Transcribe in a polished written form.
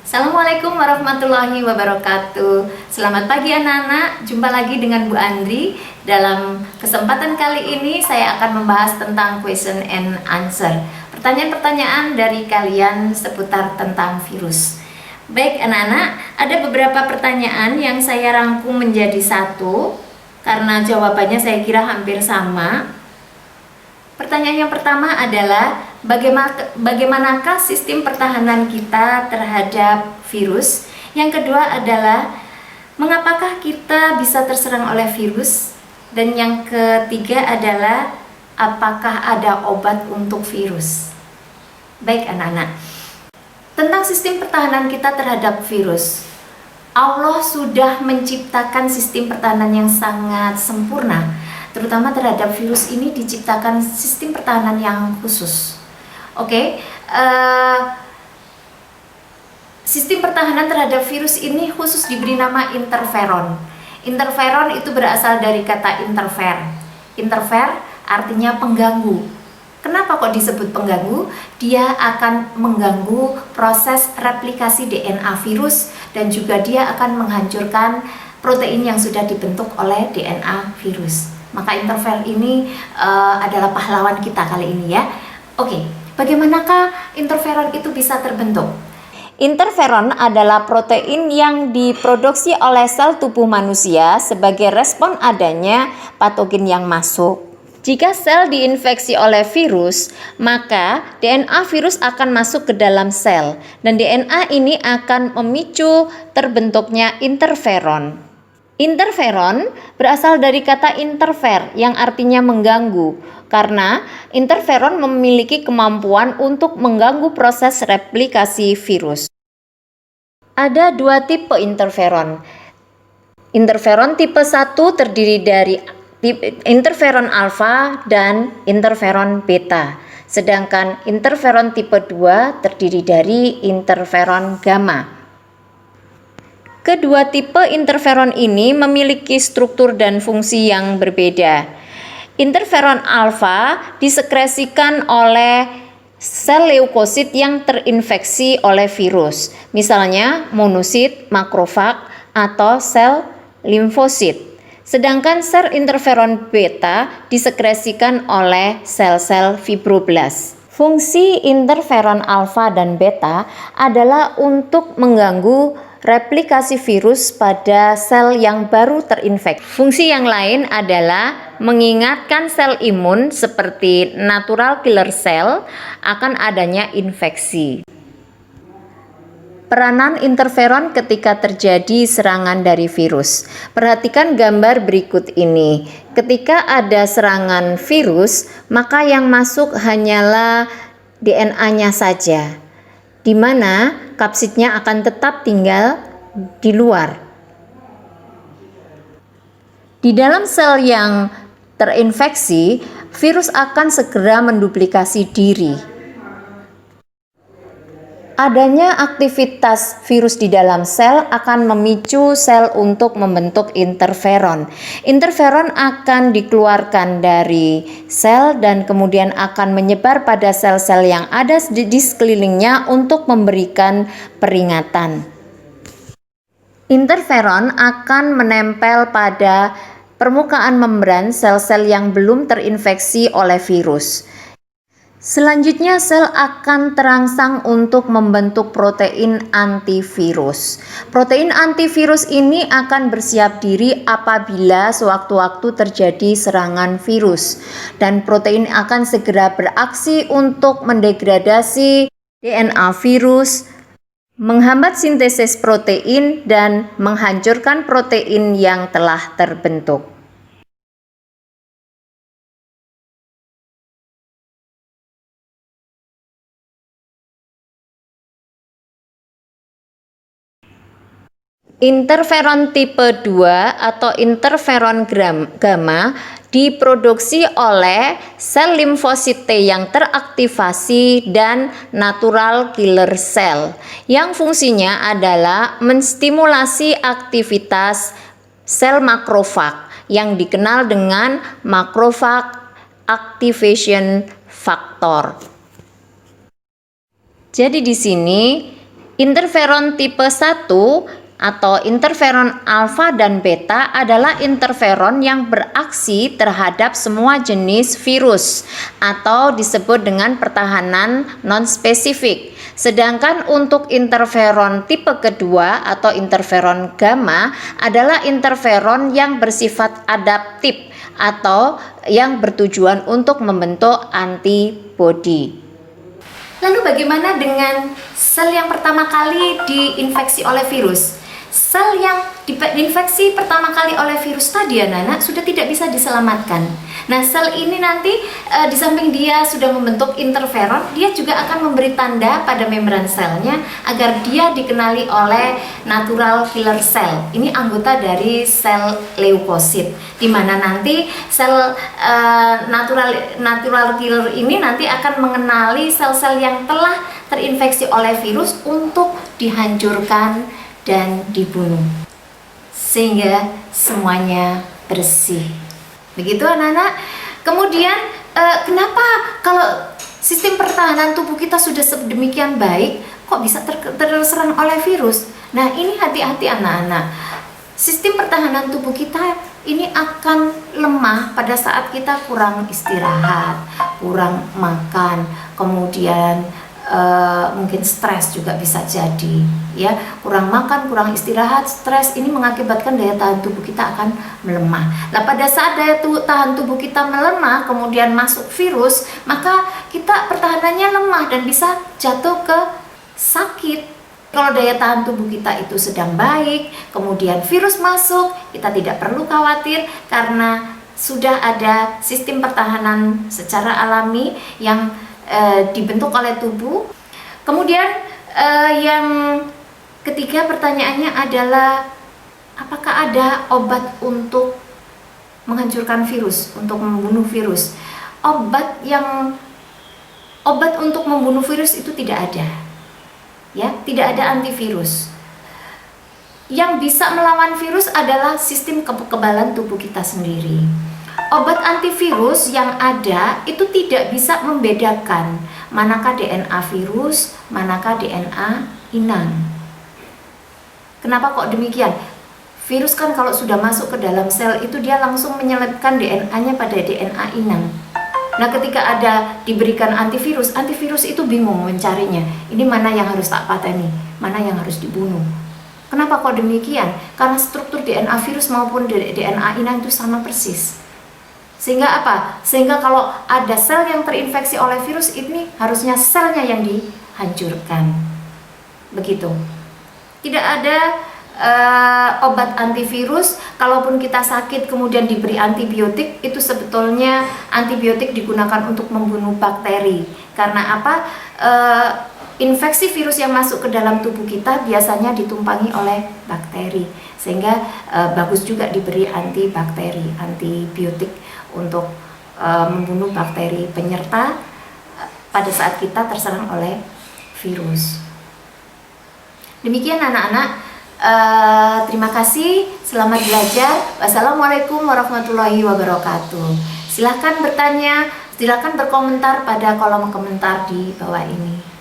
Assalamualaikum warahmatullahi wabarakatuh. Selamat pagi anak-anak, jumpa lagi dengan Bu Andri. Dalam kesempatan kali ini saya akan membahas tentang question and answer, pertanyaan-pertanyaan dari kalian seputar tentang virus. Baik anak-anak, ada beberapa pertanyaan yang saya rangkum menjadi satu karena jawabannya saya kira hampir sama. Pertanyaan yang pertama adalah bagaimanakah sistem pertahanan kita terhadap virus? Yang kedua adalah mengapakah kita bisa terserang oleh virus? Dan yang ketiga adalah apakah ada obat untuk virus? Baik anak-anak, tentang sistem pertahanan kita terhadap virus, Allah sudah menciptakan sistem pertahanan yang sangat sempurna. Terutama terhadap virus ini diciptakan sistem pertahanan yang khusus. Sistem pertahanan terhadap virus ini khusus diberi nama interferon. Interferon itu berasal dari kata interfere. Interfere artinya pengganggu. Kenapa kok disebut pengganggu? Dia akan mengganggu proses replikasi DNA virus dan juga dia akan menghancurkan protein yang sudah dibentuk oleh DNA virus. Maka interferon ini adalah pahlawan kita kali ini ya. Bagaimanakah interferon itu bisa terbentuk? Interferon adalah protein yang diproduksi oleh sel tubuh manusia sebagai respon adanya patogen yang masuk. Jika sel diinfeksi oleh virus, maka DNA virus akan masuk ke dalam sel dan DNA ini akan memicu terbentuknya interferon. Interferon berasal dari kata interfere yang artinya mengganggu, karena interferon memiliki kemampuan untuk mengganggu proses replikasi virus. Ada dua tipe interferon. Interferon tipe 1 terdiri dari interferon alfa dan interferon beta, sedangkan interferon tipe 2 terdiri dari interferon gamma. Kedua tipe interferon ini memiliki struktur dan fungsi yang berbeda. Interferon alfa disekresikan oleh sel leukosit yang terinfeksi oleh virus, misalnya monosit, makrofag, atau sel limfosit. Sedangkan sel interferon beta disekresikan oleh sel-sel fibroblas. Fungsi interferon alfa dan beta adalah untuk mengganggu replikasi virus pada sel yang baru terinfeksi. Fungsi yang lain adalah mengingatkan sel imun seperti natural killer cell akan adanya infeksi. Peranan interferon ketika terjadi serangan dari virus. Perhatikan gambar berikut ini. Ketika ada serangan virus, maka yang masuk hanyalah DNA-nya saja, di mana kapsidnya akan tetap tinggal di luar. Di dalam sel yang terinfeksi, virus akan segera menduplikasi diri. Adanya aktivitas virus di dalam sel akan memicu sel untuk membentuk interferon. Interferon akan dikeluarkan dari sel dan kemudian akan menyebar pada sel-sel yang ada di sekelilingnya untuk memberikan peringatan. Interferon akan menempel pada permukaan membran sel-sel yang belum terinfeksi oleh virus. Selanjutnya sel akan terangsang untuk membentuk protein antivirus. Protein antivirus ini akan bersiap diri apabila sewaktu-waktu terjadi serangan virus, dan protein akan segera beraksi untuk mendegradasi DNA virus, menghambat sintesis protein dan menghancurkan protein yang telah terbentuk. Interferon tipe 2 atau interferon gamma diproduksi oleh sel limfosit T yang teraktivasi dan natural killer cell yang fungsinya adalah menstimulasi aktivitas sel makrofag yang dikenal dengan macrophage activation factor. Jadi di sini Interferon tipe 1 atau interferon alfa dan beta adalah interferon yang beraksi terhadap semua jenis virus atau disebut dengan pertahanan non-spesifik. Sedangkan untuk interferon tipe kedua atau interferon gamma adalah interferon yang bersifat adaptif atau yang bertujuan untuk membentuk antibodi. Lalu bagaimana dengan sel yang pertama kali diinfeksi oleh virus? Sel yang diinfeksi pertama kali oleh virus tadi anak-anak sudah tidak bisa diselamatkan. Nah, sel ini nanti di samping dia sudah membentuk interferon, dia juga akan memberi tanda pada membran selnya agar dia dikenali oleh natural killer cell. Ini anggota dari sel leukosit, di mana nanti sel natural killer ini nanti akan mengenali sel-sel yang telah terinfeksi oleh virus untuk dihancurkan dan dibunuh sehingga semuanya bersih. Begitu anak-anak. Kemudian kenapa kalau sistem pertahanan tubuh kita sudah sedemikian baik kok bisa terserang oleh virus? Nah, ini hati-hati anak-anak. Sistem pertahanan tubuh kita ini akan lemah pada saat kita kurang istirahat, kurang makan, kemudian mungkin stres juga bisa jadi, ya. Kurang makan, kurang istirahat, stres ini mengakibatkan daya tahan tubuh kita akan melemah. Nah, pada saat daya tahan tubuh kita melemah, kemudian masuk virus, maka kita pertahanannya lemah dan bisa jatuh ke sakit. Kalau daya tahan tubuh kita itu sedang baik, kemudian virus masuk, kita tidak perlu khawatir karena sudah ada sistem pertahanan secara alami yang dibentuk oleh tubuh. Kemudian yang ketiga pertanyaannya adalah apakah ada obat untuk menghancurkan virus, untuk membunuh virus? Obat untuk membunuh virus itu tidak ada. Ya, tidak ada antivirus. Yang bisa melawan virus adalah sistem kekebalan tubuh kita sendiri. Obat antivirus yang ada itu tidak bisa membedakan manakah DNA virus, manakah DNA inang. Kenapa kok demikian? Virus kan kalau sudah masuk ke dalam sel itu dia langsung menyelipkan DNA-nya pada DNA inang. Nah, ketika ada diberikan antivirus, antivirus itu bingung mencarinya. Ini mana yang harus tak pateni, mana yang harus dibunuh. Kenapa kok demikian? Karena struktur DNA virus maupun DNA inang itu sama persis. Sehingga apa? Sehingga kalau ada sel yang terinfeksi oleh virus ini harusnya selnya yang dihancurkan. Begitu. Tidak ada obat antivirus. Kalaupun kita sakit kemudian diberi antibiotik, itu sebetulnya antibiotik digunakan untuk membunuh bakteri. Karena apa? Infeksi virus yang masuk ke dalam tubuh kita biasanya ditumpangi oleh bakteri. Sehingga bagus juga diberi antibakteri, antibiotik untuk membunuh bakteri penyerta pada saat kita terserang oleh virus. Demikian anak-anak, terima kasih, selamat belajar. Wassalamualaikum warahmatullahi wabarakatuh. Silahkan bertanya, silahkan berkomentar pada kolom komentar di bawah ini.